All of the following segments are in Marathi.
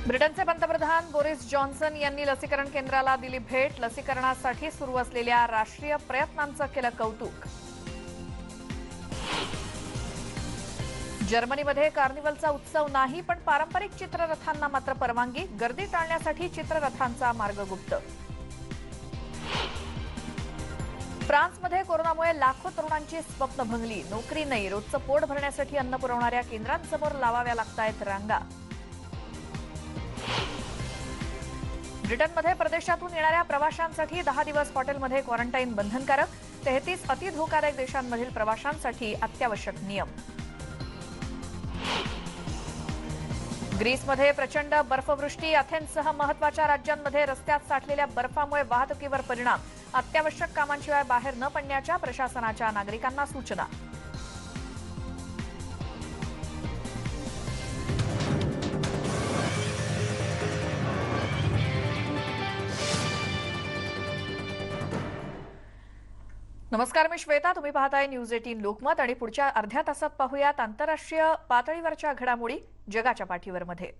ब्रिटनचे पंतप्रधान बोरिस जॉन्सन यांनी लसीकरण केंद्राला दिली भेट. लसीकरणासाठी सुरू असलेल्या राष्ट्रीय प्रयत्नांचं केलं कौतुक. जर्मनीमध्ये कार्निवलचा उत्सव नाही, पण पारंपरिक चित्ररथांना मात्र परवानगी. गर्दी टाळण्यासाठी चित्ररथांचा मार्ग गुप्त. फ्रान्समध्ये कोरोनामुळे लाखो तरुणांची स्वप्न भंगली. नोकरी नाही, रोजचं पोट भरण्यासाठी अन्न पुरवणाऱ्या केंद्रांसमोर लावाव्या लागतायत रांगा. ब्रिटनमध्ये परदेशातून येणाऱ्या प्रवाशांसाठी 10 दिवस हॉटेलमध्ये क्वारंटाईन बंधनकारक. 33 अतिधोकादायक देशांमधील प्रवाशांसाठी अत्यावश्यक नियम. ग्रीसमध्ये प्रचंड बर्फवृष्टी. अथेन्ससह महत्वाच्या राज्यांमध्ये रस्त्यात साठलेल्या बर्फामुळे वाहतुकीवर परिणाम. अत्यावश्यक कामांशिवाय बाहेर न पडण्याच्या प्रशासनाच्या नागरिकांना सूचना. नमस्कार, मी श्वेता. तुम्ही पाहताय न्यूज 18 लोकमत आणि पुढच्या अर्ध्या तासात पाहूयात आंतरराष्ट्रीय पातळीवरच्या घडामोडी जगाच्या पाठीवर मध्ये.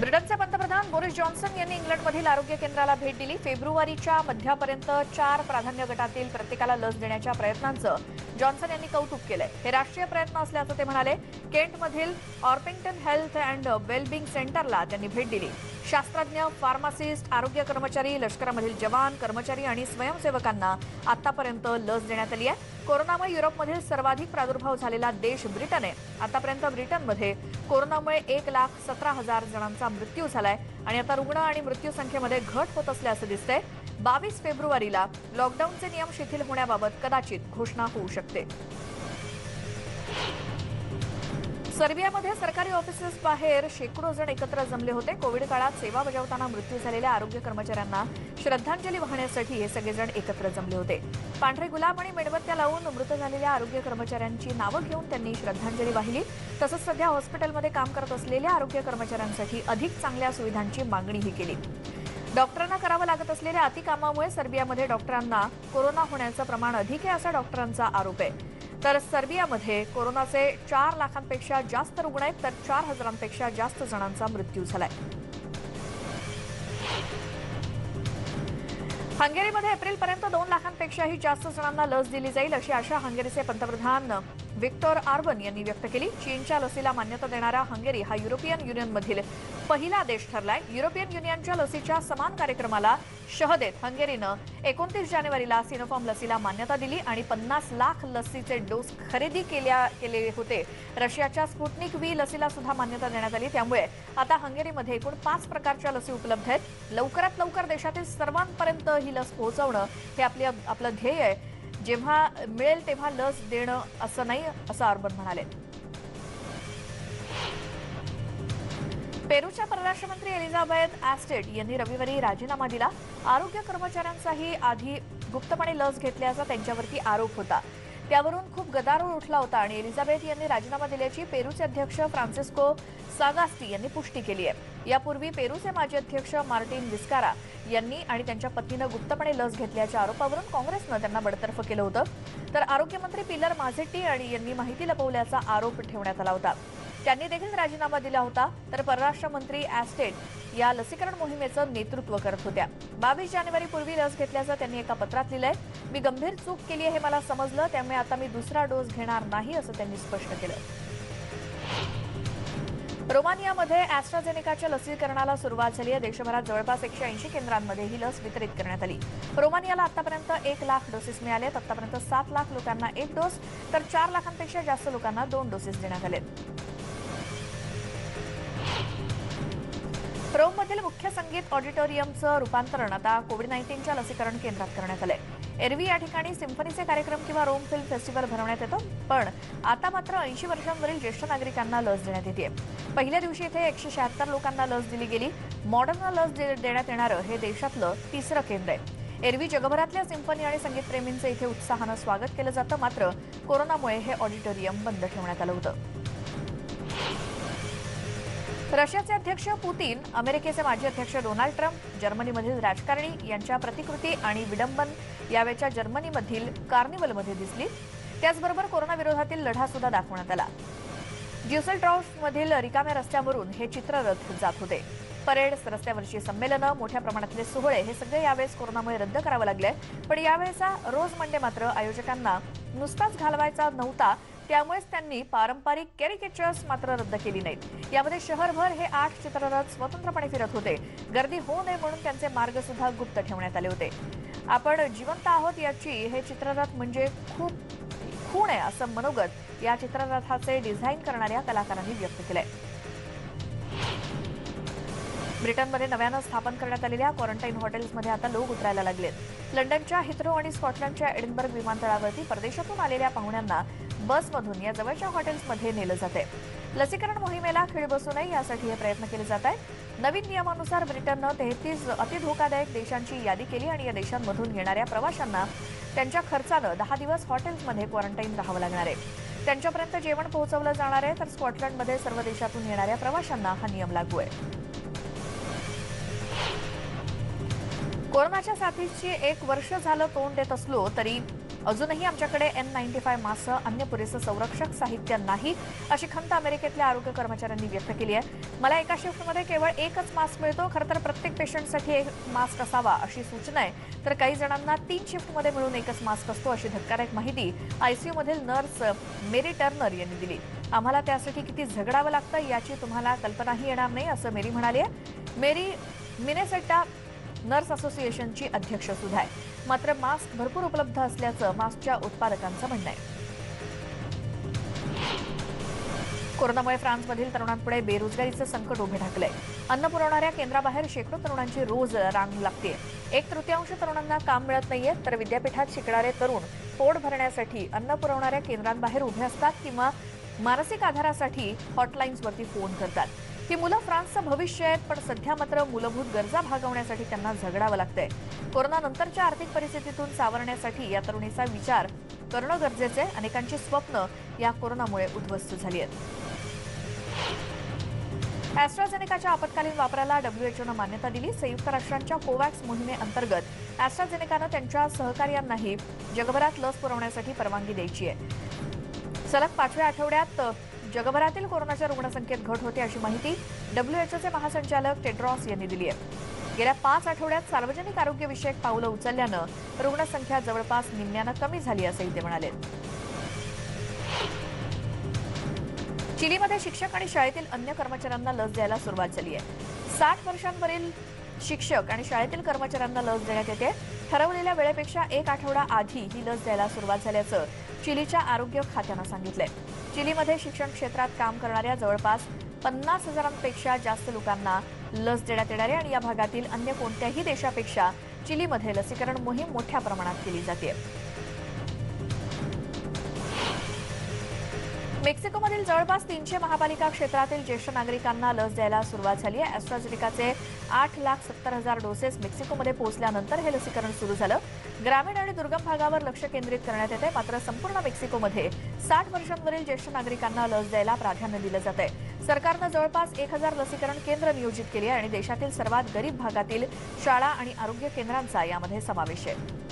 ब्रिटनचे पंतप्रधान बोरिस जॉन्सन यांनी इंग्लंडमधील आरोग्य केंद्राला भेट दिली. फेब्रुवारीच्या मध्यापर्यंत 4 प्राधान्य गटातील प्रत्येकाला लस देण्याच्या प्रयत्नांचं जॉन्सन यांनी कौतुक केलंय. हे राष्ट्रीय प्रयत्न असल्याचं ते म्हणाले. केंटमधील ऑर्पिंग्टन हेल्थ अँड वेलबिंग सेंटरला त्यांनी भेट दिली. शास्त्रज्ञ, फार्मासिस्ट, आरोग्य कर्मचारी, लष्करामधील जवान, कर्मचारी आणि स्वयंसेवकांना आतापर्यंत लस देण्यात आली आहे. कोरोनामुळे युरोपमधील सर्वाधिक प्रादुर्भाव झालेला देश ब्रिटन आहे. आतापर्यंत ब्रिटनमध्ये कोरोनामुळे 1,17,000 जणांचा मृत्यू झालाय आणि आता रुग्ण आणि मृत्यू संख्येमध्ये घट होत असल्याचं दिसतंय. 22 फेब्रुवारीला लॉकडाऊनचे नियम शिथिल होण्याबाबत कदाचित घोषणा होऊ शकते. सर्बियामध्ये सरकारी ऑफिसेस बाहेर शेकडो जण एकत्र जमले होते. कोविड काळात सेवा बजावताना मृत्यू झालेल्या आरोग्य कर्मचाऱ्यांना श्रद्धांजली वाहण्यासाठी हे सगळेजण एकत्र जमले होते. पांढरे गुलाब आणि मेणबत्त्या लावून मृत झालेल्या आरोग्य कर्मचाऱ्यांची नावं घेऊन त्यांनी श्रद्धांजली वाहिली. तसंच सध्या हॉस्पिटलमध्ये काम करत असलेल्या आरोग्य कर्मचाऱ्यांसाठी अधिक चांगल्या सुविधांची मागणीही केली. डॉक्टरांना करावं लागत असलेल्या अतिकामामुळे सर्बियामध्ये डॉक्टरांना कोरोना होण्याचं प्रमाण अधिक आहे, असा डॉक्टरांचा आरोप आहे. तर सर्बियामध्ये कोरोनाचे 4 लाखांपेक्षा जास्त रुग्ण आहेत, तर 4,000पेक्षा जास्त जणांचा मृत्यू झालाय. हंगेरीमध्ये एप्रिलपर्यंत 2 लाखांपेक्षाही जास्त जणांना लस दिली जाईल, अशी आशा हंगेरीचे पंतप्रधान व्हिक्टर ऑर्बन यांनी व्यक्त केली. चीनच्या लसीला मान्यता देणारा हंगेरी हा युरोपियन युनियनमधील पहिला देश ठरलाय. युरोपियन युनियनच्या लसीच्या समान कार्यक्रमाला शह देत हंगेरीनं 29 जानेवारीला सिनोफार्म लसीला मान्यता दिली आणि 50 लाख लसीचे डोस खरेदी केले होते. रशियाच्या स्पुटनिक व्ही लसीला सुद्धा मान्यता देण्यात आली. त्यामुळे आता हंगेरीमध्ये एकूण 5 प्रकारच्या लसी उपलब्ध आहेत. लवकरात लवकर देशातील सर्वांपर्यंत ही लस पोहोचवणं हे आपलं ध्येय आहे. जेव्हा मिळेल तेव्हा लस देणं असं नाही, असं ऑर्बन म्हणाले. पेरूच्या परराष्ट्र मंत्री एलिझाबेथ ॲस्टेड यांनी रविवारी राजीनामा दिला. आरोग्य कर्मचाऱ्यांचाही आधी गुप्तपणे लस घेतल्याचा त्यांच्यावरती आरोप होता. त्यावरून खूप गदारोळ उठला होता आणि एलिझाबेथ यांनी राजीनामा दिल्याची पेरूचे अध्यक्ष फ्रान्सिस्को सागास्टी यांनी पुष्टी केली आहे. यापूर्वी पेरूचे माजी अध्यक्ष मार्टिन विस्कारा यांनी आणि त्यांच्या पत्नीनं गुप्तपणे लस घेतल्याच्या आरोपावरून काँग्रेसनं त्यांना बडतर्फ केलं होतं. तर आरोग्यमंत्री पिलर माझेट्टी यांनी माहिती लपवल्याचा आरोप ठेवण्यात आला होता. त्यांनी देखील राजीनामा दिला होता. तर परराष्ट्र मंत्री ॲस्टेड या लसीकरण मोहिमेचं नेतृत्व करत होत्या. 22 जानेवारीपूर्वी लस घेतल्याचं त्यांनी एका पत्रात लिहिलंय. मी गंभीर चूक केली आहे हे मला समजलं, त्यामुळे आता मी दुसरा डोस घेणार नाही, असं त्यांनी स्पष्ट केलं. रोमानियामध्ये ॲस्ट्राझेनेकाच्या लसीकरणाला सुरुवात झाली आहे. देशभरात जवळपास 180 केंद्रांमध्ये ही लस वितरित करण्यात आली. रोमानियाला आतापर्यंत 1 लाख डोसेस मिळाले. आतापर्यंत 7 लाख लोकांना 1 डोस तर 4 लाखांपेक्षा जास्त लोकांना 2 डोसेस देण्यात आलेत. रोममधील मुख्य संगीत ऑडिटोरियमचं रूपांतरण आता कोविड-19च्या लसीकरण केंद्रात करण्यात आलंय. एरवी या ठिकाणी सिम्फनीचे कार्यक्रम किंवा रोम फिल्म फेस्टिवल भरवण्यात येतो, पण आता मात्र 80 वर्षांवरील ज्येष्ठ नागरिकांना लस देण्यात येते. पहिल्या दिवशी इथे 176 लोकांना लस दिली गेली. मॉडर्नला लस देण्यात येणारं हे देशातलं 3रं केंद्र आहे. एरवी जगभरातल्या सिम्फनी आणि संगीतप्रेमींचं इथे उत्साहानं स्वागत केलं जातं, मात्र कोरोनामुळे हे ऑडिटोरियम बंद ठेवण्यात आलं होतं. रशियाचे अध्यक्ष पुतीन, अमेरिकेचे माजी अध्यक्ष डोनाल्ड ट्रम्प, जर्मनीमधील राजकारणी यांच्या प्रतिकृती आणि विडंबन यावेळच्या जर्मनीमधील कार्निवलमध्ये दिसली. त्याचबरोबर कोरोना विरोधातील लढा सुद्धा दाखवण्यात आला. ड्युसेलडॉर्फमधील रिकाम्या रस्त्यावरून हे चित्ररथ जात होते. परेड, रस्त्यावरची संमेलनं, मोठ्या प्रमाणातले सोहळे हे सगळे यावेळेस कोरोनामुळे रद्द करावं लागले. पण यावेळेचा रोज मंडे मात्र आयोजकांना नुसताच घालवायचा नव्हता, त्यामुळेच त्यांनी पारंपरिक कॅरिकेचर्स मात्र रद्द केली नाहीत. यामध्ये शहरभर हे 8 चित्ररथ स्वतंत्रपणे फिरत होते. गर्दी होऊ नये म्हणून त्यांचे मार्ग सुद्धा गुप्त ठेवण्यात आले होते. आपण जिवंत आहोत याची हे चित्ररथ म्हणजे खूप खूण आहे असं मनोगत या चित्ररथाचे डिझाईन करणाऱ्या कलाकारांनी व्यक्त केलंय. ब्रिटनमध्ये नव्यानं स्थापन करण्यात आलेल्या क्वारंटाईन हॉटेल्समध्ये आता लोक उतरायला लागलेत. लंडनच्या हिथ्रो आणि स्कॉटलंडच्या एडिनबर्ग विमानतळावरती परदेशातून आलेल्या पाहुण्यांना बसमधून या जवळच्या हॉटेल्समध्ये नेलं जाते. लसीकरण मोहिमेला खीळ बसू नये यासाठी हे प्रयत्न केले जात आहेत. नवीन नियमानुसार ब्रिटननं 33 अतिधोकादायक देशांची यादी केली आणि या देशांमधून येणाऱ्या प्रवाशांना त्यांच्या खर्चानं 10 दिवस हॉटेल्समध्ये क्वारंटाईन राहावं लागणार आहे. त्यांच्यापर्यंत जेवण पोहोचवलं जाणार आहे. तर स्कॉटलंडमध्ये सर्व देशातून येणाऱ्या प्रवाशांना हा नियम लागू आहे. कोरोनाच्या साथीची 1 वर्ष झालं तोंड देत असलो तरी अजूनही आमच्याकडे N95 मास्कसह अन्य पुरेसं संरक्षक साहित्य नाही, अशी खंत अमेरिकेतल्या आरोग्य कर्मचाऱ्यांनी व्यक्त केली आहे. मला एका शिफ्टमध्ये केवळ एकच मास्क मिळतो. खरं तर प्रत्येक पेशंटसाठी एक मास्क असावा अशी सूचना आहे. तर काही जणांना 3 शिफ्टमध्ये मिळून एकच मास्क असतो, अशी धक्कादायक माहिती आयसीयूमधील नर्स मेरी टर्नर यांनी दिली. आम्हाला त्यासाठी किती झगडावं लागतं याची तुम्हाला कल्पनाही येणार नाही, असं मेरी म्हणाली आहे. मेरी मिनेसोटा नर्स असोसिएशनची अध्यक्ष सुद्धा आहे. मात्र मास्क भरपूर उपलब्ध असल्याचं मास्कच्या उत्पादकांचं म्हणणं आहे. कोरोनामुळे फ्रान्समधील तरुणांपुढे बेरोजगारीचं संकट उभे ठाकलंय. अन्न पुरवणाऱ्या केंद्राबाहेर शेकडो तरुणांची रोज रांग लागते. 1/3 तरुणांना काम मिळत नाहीये, तर विद्यापीठात शिकणारे तरुण पोट भरण्यासाठी अन्न पुरवणाऱ्या केंद्रांबाहेर उभे असतात किंवा मानसिक आधारासाठी हॉटलाईन्सवरती फोन करतात. ही मुलं फ्रान्सचं भविष्य आहेत, पण सध्या मात्र मूलभूत गरजा भागवण्यासाठी त्यांना झगडावं लागतंय. कोरोनानंतरच्या आर्थिक परिस्थितीतून सावरण्यासाठी या तरुणीचा विचार करणं गरजेचं आहे. अनेकांची स्वप्न या कोरोनामुळे उद्ध्वस्त झाली आहेत. ॲस्ट्राझेनेकाच्या आपत्कालीन वापराला WHOनं मान्यता दिली. संयुक्त राष्ट्रांच्या कोवॅक्स मोहिमेअंतर्गत ॲस्ट्राझेनेकानं त्यांच्या सहकार्यांनाही जगभरात लस पुरवण्यासाठी परवानगी द्यायची आहे. सलग 5व्या आठवड्यात जगभरातील कोरोनाच्या रुग्णसंख्येत घट होते, अशी माहिती WHOचे महासंचालक टेड्रॉस यांनी दिली आहे. गेल्या 5 आठवड्यात सार्वजनिक आरोग्यविषयक पावलं उचलल्यानं रुग्णसंख्या जवळपास निम्म्यानं कमी झाली, असंही ते म्हणाले. चिलीमध्ये शिक्षक आणि शाळेतील अन्य कर्मचाऱ्यांना लस द्यायला सुरुवात झाली आहे. 60 वर्षांवरील शिक्षक आणि शाळेतील कर्मचाऱ्यांना लस देण्यात येते. ठरवलेल्या वेळेपेक्षा 1 आठवडा आधी ही लस द्यायला सुरुवात झाल्याचं चिलीच्या आरोग्य खात्यानं सांगितलंय. चिलीमध्ये शिक्षण क्षेत्रात काम करणाऱ्या जवळपास 50,000पेक्षा जास्त लोकांना लस देण्यात येणार आहे आणि या भागातील अन्य कोणत्याही देशापेक्षा चिलीमध्ये लसीकरण मोहीम मोठ्या प्रमाणात केली जाते. मेक्सिकोमधील जवळपास 300 महापालिका क्षेत्रातील ज्येष्ठ नागरिकांना लस द्यायला सुरुवात झाली आहे. ॲस्ट्राझेनेकाचे 8,70,000 डोसेस मेक्सिकोमध्ये पोहोचल्यानंतर हे लसीकरण सुरू झालं. ग्रामीण आणि दुर्गम भागावर लक्ष केंद्रित करण्यात येते. मात्र संपूर्ण मेक्सिकोमध्ये 60 वर्षांवरील ज्येष्ठ नागरिकांना लस द्यायला प्राधान्य दिलं जातंय. सरकारनं जवळपास 1,000 लसीकरण केंद्र नियोजित केली आहे आणि देशातील सर्वात गरीब भागातील शाळा आणि आरोग्य केंद्रांचा यामध्ये समावेश आहे.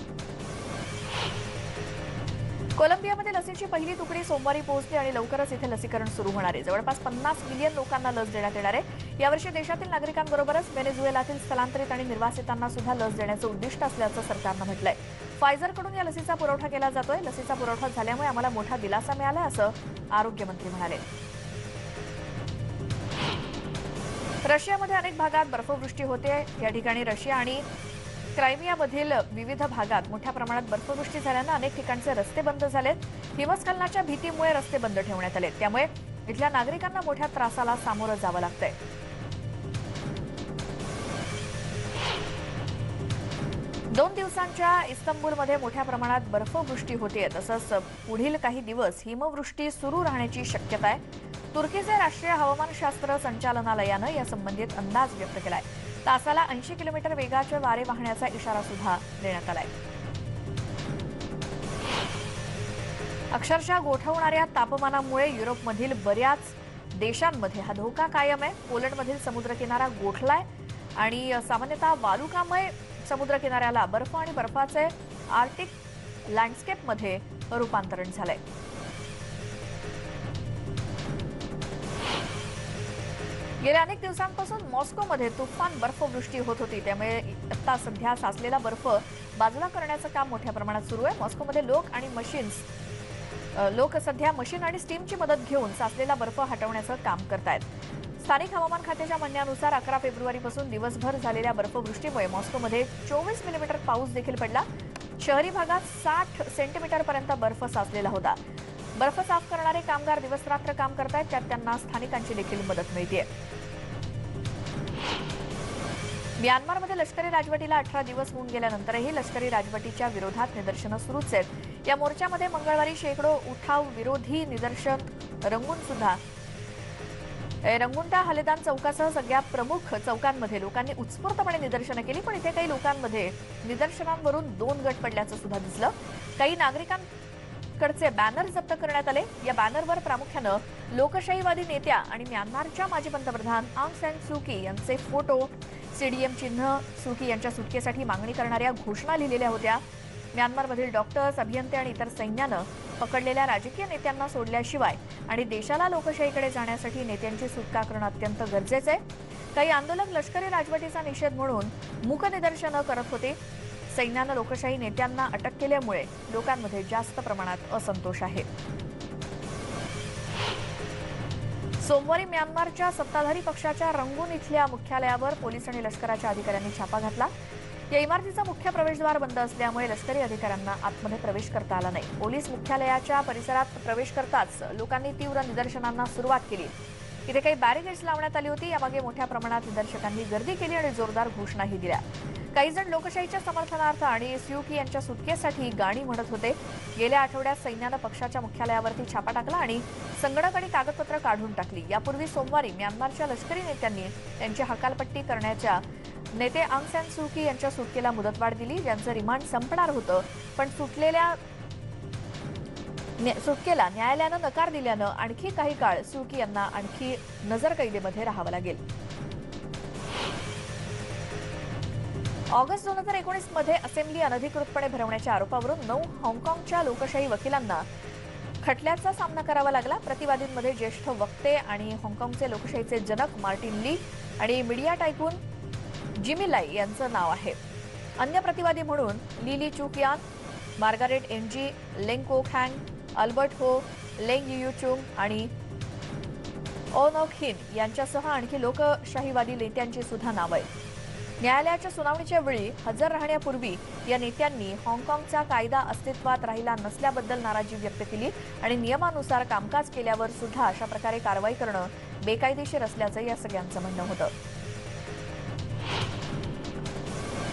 कोलंबियामध्ये लसीची पहिली तुकडी सोमवारी पोहोचली आणि लवकरच इथे लसीकरण सुरू होणार आहे. जवळपास 50 मिलियन लोकांना लस देण्यात येणार आहे. यावर्षी देशातील नागरिकांबरोबरच व्हेनेझुएलातील स्थलांतरित आणि निर्वासितांना सुद्धा लस देण्याचं उद्दिष्ट असल्याचं सरकारनं म्हटलंय. फायझरकडून या लसीचा पुरवठा केला जातोय. लसीचा पुरवठा झाल्यामुळे आम्हाला मोठा दिलासा मिळाला, असं आरोग्यमंत्री म्हणाले. रशियामध्ये अनेक भागात बर्फवृष्टी होते. या ठिकाणी रशिया आणि क्रायमियामधील विविध भागात मोठ्या प्रमाणात बर्फवृष्टी झाल्यानं अनेक ठिकाणचे रस्ते बंद झालेत. हिमस्खलनाच्या भीतीमुळे रस्ते बंद ठेवण्यात आलेत. त्यामुळे इथल्या नागरिकांना मोठ्या त्रासाला सामोरं जावं लागतंय. दोन दिवसांच्या इस्तंबूलमध्ये मोठ्या प्रमाणात बर्फवृष्टी होतेय. तसंच पुढील काही दिवस हिमवृष्टी सुरू राहण्याची शक्यता आहे. तुर्कीचे राष्ट्रीय हवामानशास्त्र संचालनालयानं या संबंधित अंदाज व्यक्त केलाय. तासाला 80 किलोमीटर वेगाचे वारे वाहण्याचा इशारा सुद्धा देण्यात आलाय. अक्षरशः गोठवणाऱ्या तापमानामुळे युरोपमधील बऱ्याच देशांमध्ये हा धोका कायम आहे. पोलंडमधील समुद्रकिनारा गोठलाय आणि सामान्यतः वालुकामय समुद्रकिनाऱ्याला बर्फ आणि बर्फाचे आर्टिक लँडस्केपमध्ये रूपांतरण झालंय. गेल्या अनेक दिवसांपासून मॉस्कोमध्ये तुफान बर्फवृष्टी होत होती. त्यामुळे आता सध्या साचलेला बर्फ बाजूला करण्याचं काम मोठ्या प्रमाणात सुरू आहे. मॉस्कोमध्ये लोक सध्या मशीन आणि स्टीमची मदत घेऊन साचलेला बर्फ हटवण्याचं काम करतायत. स्थानिक हवामान खात्याच्या म्हणण्यानुसार 11 फेब्रुवारीपासून दिवसभर झालेल्या बर्फवृष्टीमुळे मॉस्कोमध्ये 24 मिलीमीटर पाऊस देखील पडला. शहरी भागात 60 सेंटीमीटरपर्यंत बर्फ साचलेला होता. बर्फ साफ करणारे कामगार दिवसरात्र काम करतायत. त्यात त्यांना स्थानिकांची देखील मदत मिळते. म्यानमारमध्ये लष्करी राजवटीला 18 दिवस होऊन गेल्यानंतरही लष्करी राजवटीच्या विरोधात निदर्शनं सुरूच आहेत. या मोर्चामध्ये मंगळवारी शेकडो उठाव विरोधी निदर्शन रंगुंटा हलेदान चौकासह सगळ्या प्रमुख चौकांमध्ये लोकांनी उत्स्फूर्तपणे निदर्शनं केली. पण इथे काही लोकांमध्ये निदर्शनांवरून 2 गट पडल्याचं सुद्धा दिसलं. काही नागरिकांकडचे बॅनर जप्त करण्यात आले. या बॅनरवर प्रामुख्यानं लोकशाहीवादी नेत्या आणि म्यानमारच्या माजी पंतप्रधान आंग सान सू की यांचे फोटो, सीडीएम चिन्ह, सू की यांच्या सुटकेसाठी मागणी करणाऱ्या घोषणा लिहिलेल्या होत्या. म्यानमारमधील डॉक्टर्स, अभियंते आणि इतर सैन्यानं पकडलेल्या राजकीय नेत्यांना सोडल्याशिवाय आणि देशाला लोकशाहीकडे जाण्यासाठी नेत्यांची सुटका करणं अत्यंत गरजेचं आहे. काही आंदोलक लष्करी राजवटीचा निषेध म्हणून मूक निदर्शनं करत होते. सैन्यानं लोकशाही नेत्यांना अटक केल्यामुळे लोकांमध्ये जास्त प्रमाणात असंतोष आहे. सोमवारी म्यानमारच्या सत्ताधारी पक्षाच्या रंगून इथल्या मुख्यालयावर पोलीस आणि लष्कराच्या अधिकाऱ्यांनी छापा घातला. या इमारतीचा मुख्य प्रवेशद्वार बंद असल्यामुळे लष्करी अधिकाऱ्यांना आतमध्ये प्रवेश करता आला नाही. पोलीस मुख्यालयाच्या परिसरात प्रवेश करताच लोकांनी तीव्र निदर्शनांना सुरुवात केली. इथे काही बॅरिकेड्स लावण्यात आली होती. यामागे मोठ्या प्रमाणात निदर्शकांनी गर्दी केली आणि जोरदार घोषणाही दिल्या. काही जण लोकशाहीच्या समर्थनार्थ आणि सू की यांच्या सुटकेसाठी गाणी म्हणत होते. गेल्या आठवड्यात सैन्यानं पक्षाच्या मुख्यालयावरती छापा टाकला आणि संगणक आणि कागदपत्र काढून टाकली. यापूर्वी सोमवारी म्यानमारच्या लष्करी नेत्यांनी त्यांची हकालपट्टी करण्याच्या नेते आंग सान सू की यांच्या सुटकेला मुदतवाढ दिली. ज्यांचं रिमांड संपणार होतं, पण सुटकेला न्यायालयानं नकार दिल्यानं आणखी काही काळ सू की यांना आणखी नजरकैदेमध्ये राहावं लागेल. ऑगस्ट 2019 मध्ये असेंब्ली अनधिकृतपणे भरवण्याच्या आरोपावरून 9 हाँगकाँगच्या लोकशाही वकिलांना खटल्याचा सामना करावा लागला. प्रतिवादींमध्ये ज्येष्ठ वक्ते आणि हाँगकाँगचे लोकशाहीचे जनक मार्टिन ली आणि मीडिया टायकून जिमी लाई यांचं नाव आहे. अन्य प्रतिवादी म्हणून लिली चुकियान, मार्गारेट एनजी, लेंग कोक हँग, अल्बर्ट हो, लेंग युचुंग आणि ओनोक हिन यांच्यासह आणखी लोकशाहीवादी नेत्यांची सुद्धा नावं आहेत. न्यायालयाच्या सुनावणीच्या वेळी हजर राहण्यापूर्वी या नेत्यांनी हाँगकाँगचा कायदा अस्तित्वात राहिला नसल्याबद्दल नाराजी व्यक्त केली आणि नियमानुसार कामकाज केल्यावर सुद्धा अशा प्रकारे कारवाई करणं बेकायदेशीर असल्याचं या सगळ्यांचं म्हणणं होतं.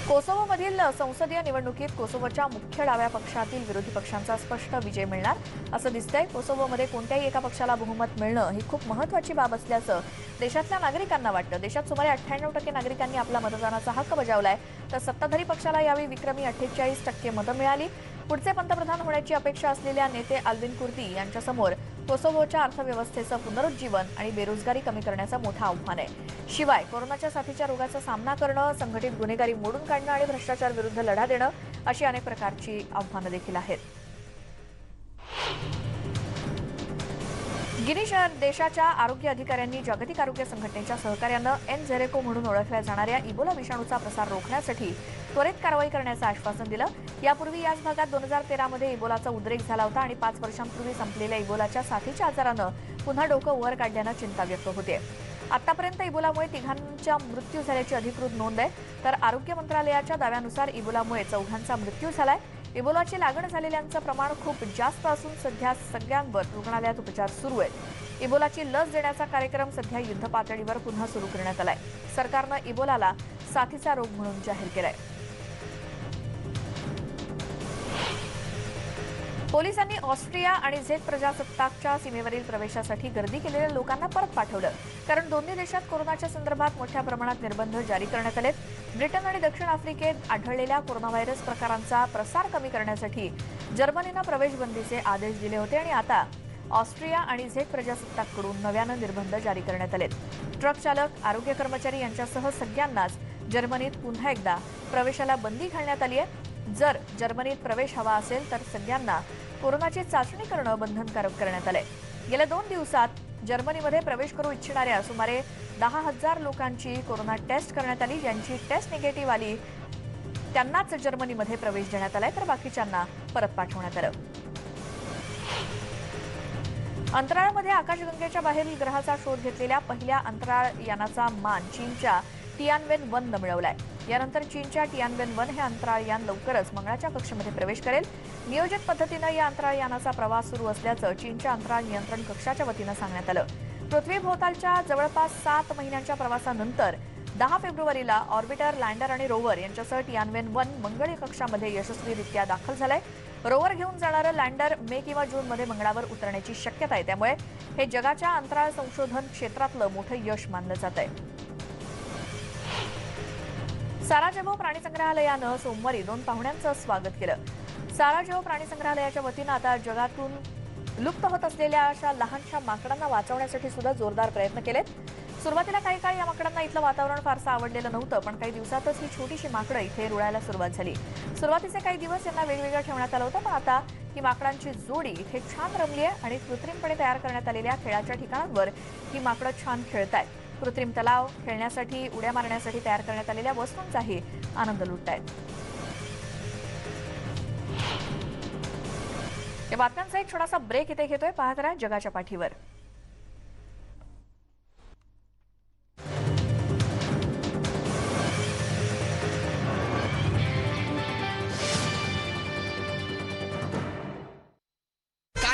कोसोव्होमधील संसदीय निवडणुकीत कोसोव्होच्या मुख्य डाव्या पक्षातील विरोधी पक्षांचा स्पष्ट विजय मिळणार असं दिसतंय. कोसोव्होमध्ये कोणत्याही एका पक्षाला बहुमत मिळणं ही खूप महत्त्वाची बाब असल्याचं देशातल्या नागरिकांना वाटतं. देशात सुमारे 98% नागरिकांनी आपला मतदानाचा हक्क बजावलाय, तर सत्ताधारी पक्षाला यावेळी विक्रमी 48% मतं मिळाली. पुढचे पंतप्रधान होण्याची अपेक्षा असलेल्या नेते अल्विन कुर्दी यांच्यासमोर कोसोव्होच्या अर्थव्यवस्थेचं पुनरुज्जीवन आणि बेरोजगारी कमी करण्याचं मोठं आव्हान आहे. शिवाय कोरोनाच्या साथीच्या रोगाचा सामना करणं, संघटित गुन्हेगारी मोडून काढणं आणि भ्रष्टाचार विरुद्ध लढा देणं अशी अनेक प्रकारची आव्हानं देखील आहेत. गिनी देशाच्या आरोग्य अधिकाऱ्यांनी जागतिक आरोग्य संघटनेच्या सहकार्यानं एनझेरेको म्हणून ओळखल्या जाणाऱ्या इबोला विषाणूचा प्रसार रोखण्यासाठी त्वरित कारवाई करण्याचं आश्वासन दिलं. यापूर्वी याच भागात 2013 मध्ये इबोलाचा उद्रेक झाला होता आणि 5 वर्षांपूर्वी संपलेल्या इबोलाच्या साथीच्या आजारानं पुन्हा डोकं वर काढल्यानं चिंता व्यक्त होते. आतापर्यंत इबोलामुळे 3 मृत्यू झाल्याची अधिकृत नोंद आहे, तर आरोग्य मंत्रालयाच्या दाव्यानुसार इबोलामुळे 4 मृत्यू झालाय. इबोलाची लागण झालेल्यांचं प्रमाण खूप जास्त असून सध्या सगळ्यांवर रुग्णालयात उपचार सुरू आहेत. इबोलाची लस देण्याचा कार्यक्रम सध्या युद्धपातळीवर पुन्हा सुरू करण्यात आलाय. सरकारनं इबोलाला साथीचा रोग म्हणून जाहीर केलाय. पोलिसांनी ऑस्ट्रिया आणि झेक प्रजासत्ताकच्या सीमेवरील प्रवेशासाठी गर्दी केलेल्या लोकांना परत पाठवलं, कारण दोन्ही देशात कोरोनाच्या संदर्भात मोठ्या प्रमाणात निर्बंध जारी करण्यात आलेत. ब्रिटन आणि दक्षिण आफ्रिकेत आढळलेल्या कोरोना व्हायरस प्रकारांचा प्रसार कमी करण्यासाठी जर्मनीनं प्रवेशबंदीचे आदेश दिले होते आणि आता ऑस्ट्रिया आणि झेक प्रजासत्ताककडून नव्यानं निर्बंध जारी करण्यात आलेत. ट्रक चालक, आरोग्य कर्मचारी यांच्यासह सगळ्यांनाच जर्मनीत पुन्हा एकदा प्रवेशाला बंदी घालण्यात आली आहे. जर जर्मनीत प्रवेश हवा असेल तर सगळ्यांना कोरोनाची चाचणी करणं बंधनकारक करण्यात आलंय। गेल्या 2 दिवसात जर्मनीमध्ये प्रवेश करू इच्छिणाऱ्या सुमारे 10,000 लोकांची कोरोना टेस्ट करण्यात आली। ज्यांची टेस्ट निगेटिव्ह आली त्यांनाच जर्मनीमध्ये प्रवेश देण्यात आलाय, तर बाकीच्यांना परत पाठवण्यात आलं। अंतराळामध्ये आकाशगंगेच्या बाहेरील ग्रहाचा शोध घेतलेल्या पहिल्या अंतराळ यानाचा मान चीनच्या टियानवेन-1 नं मिळवलाय। यानंतर चीनच्या टियानवेन-1 हे अंतराळ यान लवकरच मंगळाच्या कक्षेमध्ये प्रवेश करेल। नियोजित पद्धतीनं या अंतराळ यानाचा प्रवास सुरू असल्याचं चीनच्या अंतराळ नियंत्रण कक्षाच्या वतीनं सांगण्यात आलं। पृथ्वीभोवतालच्या जवळपास 7 महिन्यांच्या प्रवासानंतर 10 फेब्रुवारीला ऑर्बिटर, लँडर आणि रोवर यांच्यासह टियानवेन-1 मंगळ कक्षामध्ये यशस्वीरित्या दाखल झालंय। रोवर घेऊन जाणारं लँडर मे किंवा जूनमध्ये मंगळावर उतरण्याची शक्यता आहे, त्यामुळे हे जगाच्या अंतराळ संशोधन क्षेत्रातलं मोठं यश मानलं जात आहे। साराजेव्हो प्राणी संग्रहालयानं सोमवारी 2 पाहुण्यांचं स्वागत केलं। साराजेव्हो प्राणी संग्रहालयाच्या वतीनं आता जगातून लुप्त होत असलेल्या अशा लहानशा माकडांना वाचवण्यासाठी सुद्धा जोरदार प्रयत्न केलेत। सुरुवातीला काही काळ या माकडांना इथलं वातावरण फारसं आवडलेलं नव्हतं, पण काही दिवसातच ही छोटीशी माकडं इथे रुळायला सुरुवात झाली। सुरुवातीचे काही दिवस यांना वेगवेगळं ठेवण्यात आलं होतं, पण आता ही माकडांची जोडी इथे छान रमली आहे आणि कृत्रिमपणे तयार करण्यात आलेल्या खेळाच्या ठिकाणांवर ही माकडं छान खेळतायत। कृत्रिम तलाव, खेळण्यासाठी, उड्या मारण्यासाठी तयार करण्यात आलेल्या वस्तूंचाही आनंद लुटतायत। या बातम्यांचा एक छोटासा ब्रेक इथे घेतोय, पाहत राहा जगाच्या पाठीवर।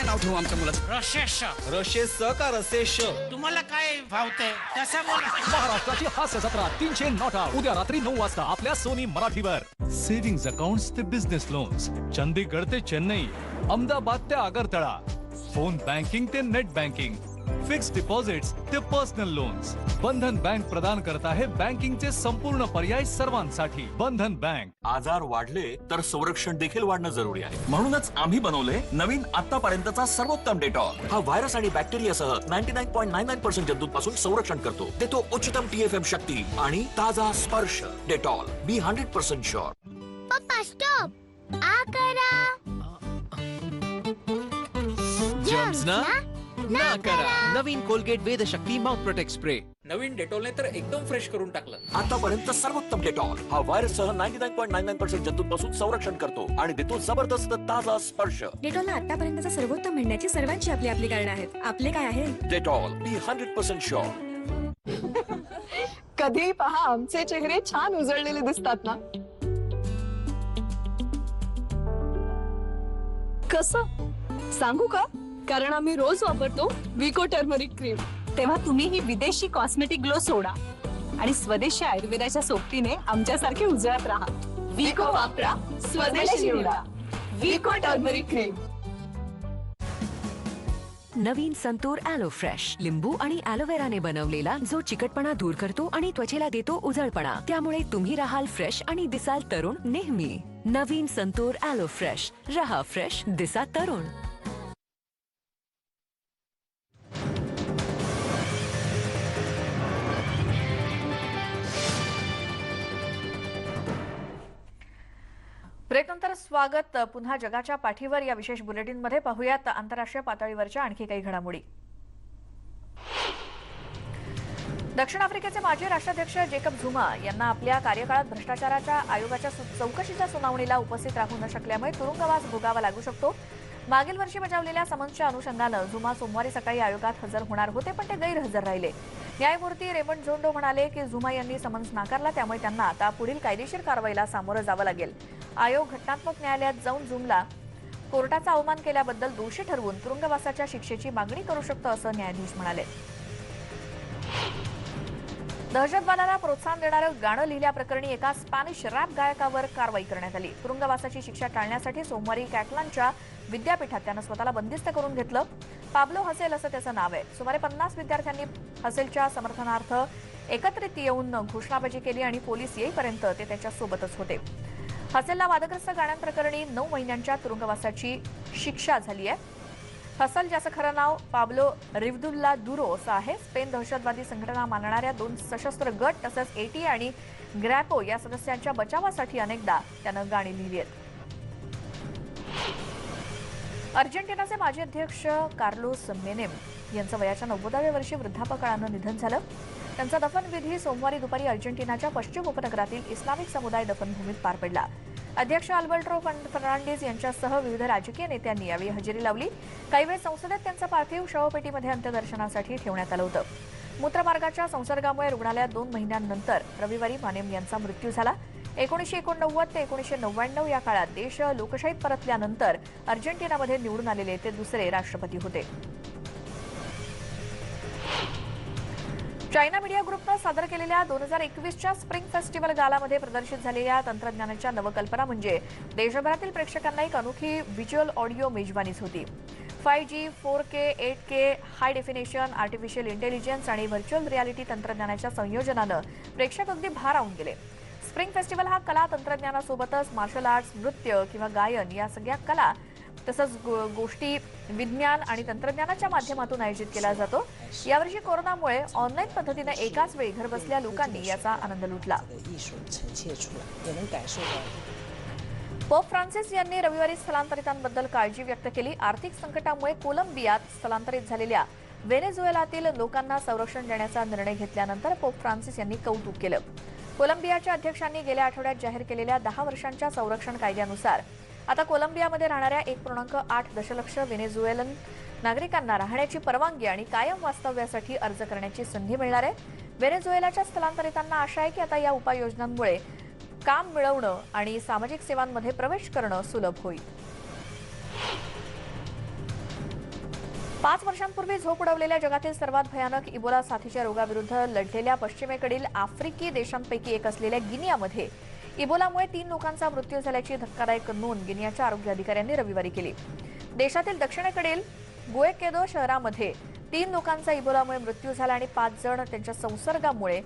नाव ठेवू आमच्या मुलाचं? रशेश रशेश का रसेश? तुम्हाला काय भावते तसं बोला। महाराष्ट्राची हास्य जत्रा 300 नॉट आउट उद्या रात्री 9 वाजता आपल्या सोनी मराठीवर। सेव्हिंग्ज अकाउंट्स ते बिझनेस लोन्स, चंदीगड ते चेन्नई, अहमदाबाद ते आगरतळा, फोन बँकिंग ते नेट बँकिंग, फिक्स डिपॉझिट्स ते पर्सनल लोन्स, बंधन बँक प्रदान करत आहे बँकिंगचे संपूर्ण पर्याय सर्वांसाठी। बंधन बँक। आजार वाढले तर संरक्षण देखील वाढणं जरुरी आहे, म्हणूनच आम्ही बनवले नवीन आतापर्यंतचा सर्वोत्तम डेटॉल। हा व्हायरस आणि बॅक्टेरियासह 99.99% जंतूंपासून संरक्षण करतो, देतो उच्चतम TFM शक्ती आणि ताजा स्पर्श। डेटॉल, बी 100% शुअर। पप्पा स्टॉप, आ करा जर्म्स ना करा। नवीन कोलगेट वेदशक्ती माउथ प्रोटेक्ट स्प्रे। नवीन डेटॉलने तर एकदम फ्रेश करून टाकलं। आतापर्यंत सर्वोत्तम डेटॉल हा व्हायरससह 99.99% जंतूंपासून संरक्षण करतो आणि देतो जबरदस्त ताजा स्पर्श। डेटॉलला आतापर्यंतचा सर्वोत्तम म्हणण्याची सर्वांची आपली आपली कारण आहेत। आपले काय आहे? डेटॉल, बी 100% शुअर। कधीही पहा आमचे चेहरे छान उजळलेले दिसतात ना, कसं सांगू का? कारण आम्ही रोज वापरतो विको टर्मरिक क्रीम। तेव्हा तुम्ही ही विदेशी कॉस्मेटिक ग्लो सोडा आणि स्वदेशी आयुर्वेदाच्या सोबतीने आमच्यासारखे उजळत राहा। विको वापरा, स्वदेशी निवडा। विको टर्मरिक क्रीम। नवीन संतूर ॲलो फ्रेश, लिंबू आणि ॲलोवेराने बनवलेला, जो चिकटपणा दूर करतो आणि त्वचेला देतो उजळपणा। त्यामुळे तुम्ही राहाल फ्रेश आणि दिसाल तरुण नेहमी। नवीन संतूर ॲलो फ्रेश, रहा फ्रेश, दिसा तरुण। ब्रेकनंतर स्वागत पुन्हा जगाच्या पाठीवर या विशेष बुलेटिनमध्ये। पाहूयात आंतरराष्ट्रीय पातळीवरच्या आणखी काही घडामोडी। दक्षिण आफ्रिकेचे माजी राष्ट्राध्यक्ष जेकब झुमा यांना आपल्या कार्यकाळात भ्रष्टाचाराच्या आयोगाच्या चौकशीच्या सुनावणीला उपस्थित राहू न शकल्यामुळे तुरुंगवास भोगावा लागू शकतो। मागील वर्षी बजावलेल्या समन्सच्या अनुषंगानं झुमा सोमवारी सकाळी आयोगात हजर होणार होते, पण ते गैरहजर राहिले। न्यायमूर्ती रेमंड झोंडो म्हणाले की झुमा यांनी समन्स नाकारला, त्यामुळे त्यांना आता पुढील कायदेशीर कारवाईला सामोरं जावं लागेल। आयोग घटनात्मक न्यायालयात जाऊन झुमला कोर्टाचा अवमान केल्याबद्दल दोषी ठरवून तुरुंगवासाच्या शिक्षेची मागणी करू शकतो, असं न्यायाधीश म्हणाले। दहशतवादाला प्रोत्साहन देणारं गाणं लिहिल्याप्रकरणी एका स्पॅनिश रॅप गायकावर कारवाई करण्यात आली। तुरुंगवासाची शिक्षा टाळण्यासाठी सोमवारी कॅटलानच्या विद्यापीठात त्यानं स्वतःला बंदिस्त करून घेतलं। पाब्लो हसेल असं त्याचं नाव आहे। सुमारे 50 विद्यार्थ्यांनी हसेलच्या समर्थनार्थ एकत्रित येऊन घोषणाबाजी केली आणि पोलीस येईपर्यंत ते त्याच्यासोबतच होते। हसेलला वादग्रस्त गाण्यांप्रकरणी 9 महिन्यांच्या तुरुंगवासाची शिक्षा झाली आहे। हसल, ज्याचं खरं नाव पाब्लो रिव्हदुल्ला दुरो असं आहे, स्पेन दहशतवादी संघटना मानणाऱ्या 2 सशस्त्र गट तसंच एटी आणि ग्रॅपो या सदस्यांच्या बचावासाठी अनेकदा त्यानं गाणी लिहिली आहेत। अर्जेंटिनाचे माजी अध्यक्ष कार्लोस मेनेम यांचं वयाच्या 90व्या वर्षी वृद्धापकाळानं निधन झालं. त्यांचा दफनविधी सोमवारी दुपारी अर्जेंटिनाच्या पश्चिम उपनगरातील इस्लामिक समुदाय दफनभूमीत पार पडला. अध्यक्ष अल्बर्टो फर्नांडिस यांच्यासह विविध राजकीय नेत्यांनी यावेळी हजेरी लावली. काही वेळ संसदेत त्यांचं पार्थिव शवपेटीमध्ये अंत्यदर्शनासाठी ठेवण्यात आलं होतं. मूत्रमार्गाच्या संसर्गामुळे रुग्णालयात 2 महिन्यांनंतर रविवारी मानेम यांचा मृत्यू झाला. 1989 ते 1999 या काळात देश लोकशाहीत परतल्यानंतर अर्जेंटिनामध्ये निवडून आलेले ते दुसरे राष्ट्रपती होते. चायना मीडिया ग्रुपनं सादर केलेल्या 2021च्या स्प्रिंग फेस्टिवल गालामध्ये प्रदर्शित झालेल्या तंत्रज्ञानाच्या नवकल्पना म्हणजे देशभरातील प्रेक्षकांना एक अनोखी व्हिज्युअल ऑडिओ मेजवानीच होती. 5G, 4K, 8K, हाय डेफिनेशन, आर्टिफिशियल इंटेलिजन्स आणि व्हर्च्युअल रियालिटी तंत्रज्ञानाच्या संयोजनानं प्रेक्षक अगदी भारावून गेले. स्प्रिंग फेस्टिवल हा कला तंत्रज्ञानासोबतच मार्शल आर्ट्स, नृत्य किंवा गायन या सगळ्या कला तसंच गोष्टी विज्ञान आणि तंत्रज्ञानाच्या माध्यमातून आयोजित केला जातो. यावर्षी कोरोनामुळे ऑनलाईन पद्धतीने एकाच वेळी घरबसल्या लोकांनी याचा आनंद लुटला. पोप फ्रान्सिस यांनी रविवारी स्थलांतरितांबद्दल काळजी व्यक्त केली. आर्थिक संकटामुळे कोलंबियात स्थलांतरित झालेल्या व्हेनेझुएलातील लोकांना संरक्षण देण्याचा निर्णय घेतल्यानंतर पोप फ्रान्सिस यांनी कौतुक केलं. कोलंबियाच्या अध्यक्षांनी गेल्या आठवड्यात जाहीर केलेल्या 10 वर्षांच्या संरक्षण कायद्यानुसार आता कोलंबियामध्ये राहणाऱ्या 1.8 दशलक्ष व्हेनेझुएलन नागरिकांना राहण्याची परवानगी आणि कायम वास्तव्यासाठी अर्ज करण्याची संधी मिळणार आहे. व्हेनेझुएलाच्या स्थलांतरितांना आशा आहे की आता या उपाययोजनांमुळे काम मिळवणं आणि सामाजिक सेवांमध्ये प्रवेश करणं सुलभ होईल. 5 वर्षांपूर्वी झोप उडवलेल्या जगातील सर्वात भयानक इबोला साथीच्या रोगाविरुद्ध लढलेल्या पश्चिमेकडील आफ्रिकी देशांपैकी एक असलेल्या गिनियामध्ये इबोलामुळे 3 लोकांचा मृत्यू झाल्याची धक्कादायक नोंद गिनियाच्या आरोग्य अधिकाऱ्यांनी रविवारी केली. देशातील दक्षिणेकडील गुएकेदो शहरामध्ये 3 लोकांचा इबोलामुळे मृत्यू झाला आणि 5 जण त्यांच्या संसर्गामुळे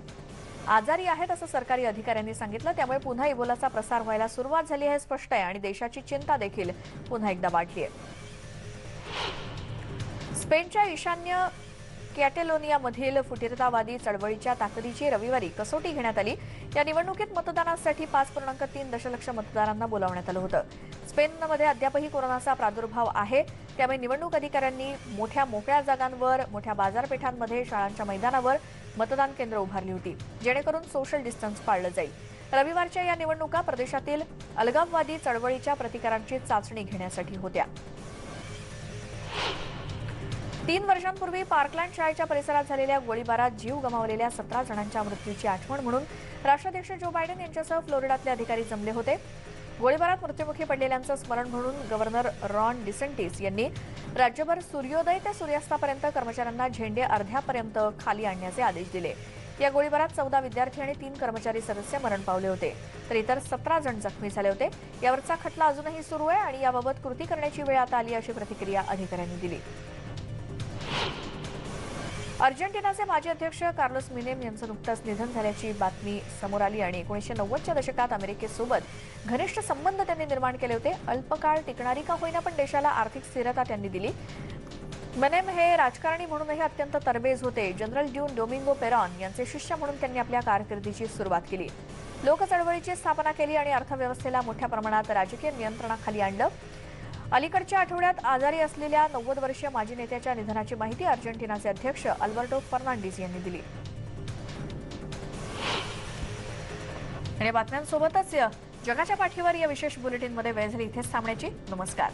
आजारी आहेत असं सरकारी अधिकाऱ्यांनी सांगितलं. त्यामुळे पुन्हा इबोलाचा प्रसार व्हायला सुरुवात झाली हे स्पष्ट आहे आणि देशाची चिंता देखील पुन्हा एकदा वाढली आहे. स्पेनच्या ईशान्य कॅटेलोनियामधील फुटीरतावादी चळवळीच्या ताकदीची रविवारी कसोटी घेण्यात आली. या निवडणुकीत मतदानासाठी 5.3 दशलक्ष मतदारांना बोलावण्यात आलं होतं. स्पेनमध्ये अद्यापही कोरोनाचा प्रादुर्भाव आहे. त्यामुळे निवडणूक अधिकाऱ्यांनी मोठ्या मोकळ्या जागांवर, मोठ्या बाजारपेठांमध्ये, शाळांच्या मैदानावर मतदान केंद्र उभारली होती जेणेकरून सोशल डिस्टन्स पाळलं जाईल. रविवारच्या या निवडणुका प्रदेशातील अलगाववादी चळवळीच्या प्रतिकारांची चाचणी घेण्यासाठी होत्या. 3 वर्षांपूर्वी पार्कलँड शाळेच्या परिसरात झालेल्या गोळीबारात जीव गमावलेल्या 17 जणांच्या मृत्यूची आठवण म्हणून राष्ट्राध्यक्ष जो बायडेन यांच्यासह फ्लोरिडातले अधिकारी जमले होते. गोळीबारात मृत्युमुखी पडलेल्यांचं स्मरण म्हणून गव्हर्नर रॉन डिसेंटिस यांनी राज्यभर सूर्योदय ते सूर्यास्तापर्यंत कर्मचाऱ्यांना झेंडे अर्ध्यापर्यंत खाली आणण्याचे आदेश दिले. या गोळीबारात 14 विद्यार्थी आणि 3 कर्मचारी सदस्य मरण पावले होते तर इतर 17 जण जखमी झाले होते. यावरचा खटला अजूनही सुरू आहे आणि याबाबत कृती करण्याची वेळ आता आली अशी प्रतिक्रिया अधिकाऱ्यांनी दिली. अर्जेंटिनाचे माजी अध्यक्ष कार्लोस मेनेम यांचं नुकतंच निधन झाल्याची बातमी समोर आली आणि 1990च्या दशकात अमेरिकेसोबत घनिष्ठ संबंध त्यांनी निर्माण केले होते. अल्पकाळ टिकणारी का होईना पण देशाला आर्थिक स्थिरता त्यांनी दिली. मेनेम हे राजकारणी म्हणूनही अत्यंत तरबेज होते. जनरल ड्यून डोमिंगो पेरॉन यांचे शिष्य म्हणून त्यांनी आपल्या कारकिर्दीची सुरुवात केली. लोक चळवळीची स्थापना केली आणि अर्थव्यवस्थेला मोठ्या प्रमाणात राजकीय नियंत्रणाखाली आणलं. अलीकडच्या आठवड्यात आजारी असलेल्या 90 वर्षीय माजी नेत्याच्या निधनाची माहिती अर्जेंटिनाचे अध्यक्ष अल्बर्टो फर्नांडिस यांनी दिली. आणि बातम्यांसोबतच जगाच्या पाठीवर या विशेष बुलेटिनमध्ये वेळ झाली इथेच थांबण्याची. नमस्कार.